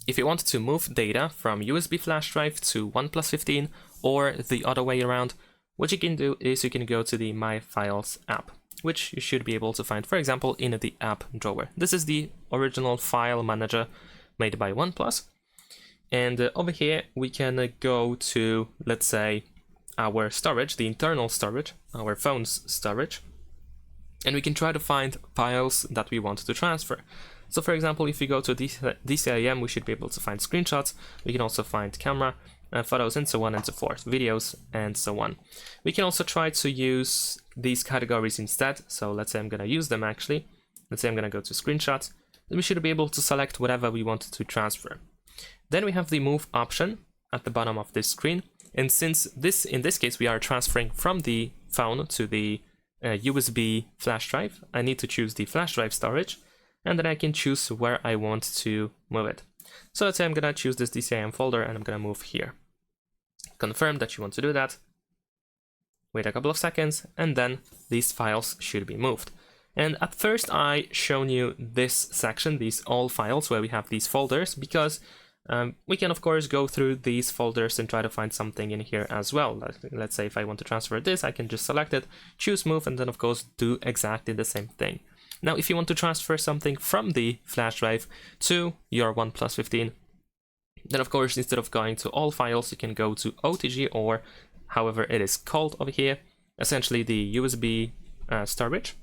If you want to move data from USB flash drive to OnePlus 15 or the other way around, what you can do is you can go to the My Files app, which you should be able to find, for example, in the app drawer. This is the original file manager made by OnePlus. And over here, we can go to, let's say, our storage, the internal storage, our phone's storage, and we can try to find files that we want to transfer. So for example, if we go to DCIM, we should be able to find screenshots. We can also find camera, photos, and so on and so forth, videos, and so on. We can also try to use these categories instead. So let's say I'm going to use them actually. Let's say I'm going to go to screenshots. Then we should be able to select whatever we want to transfer. Then we have the move option at the bottom of this screen. And since in this case, we are transferring from the phone to the USB flash drive, I need to choose the flash drive storage, and then I can choose where I want to move it. So let's say I'm gonna choose this DCIM folder and I'm gonna move here. Confirm that you want to do that. Wait a couple of seconds, and then these files should be moved. And at first I shown you this section, these all files where we have these folders, because we can of course go through these folders and try to find something in here as well. Let's say if I want to transfer this, I can just select it, choose move, and then of course do exactly the same thing. Now if you want to transfer something from the flash drive to your OnePlus 15, then of course instead of going to all files, you can go to OTG, or however it is called over here, essentially the USB storage.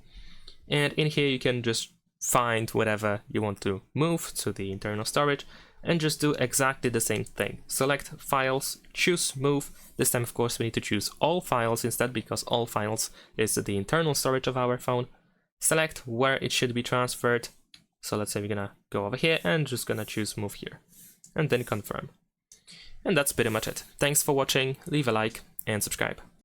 And in here you can just find whatever you want to move to the internal storage, and just do exactly the same thing. Select files, choose move. This time of course we need to choose all files instead, because all files is the internal storage of our phone. Select where it should be transferred. So let's say we're gonna go over here and just gonna choose move here, and then confirm. And that's pretty much it. Thanks for watching, leave a like and subscribe.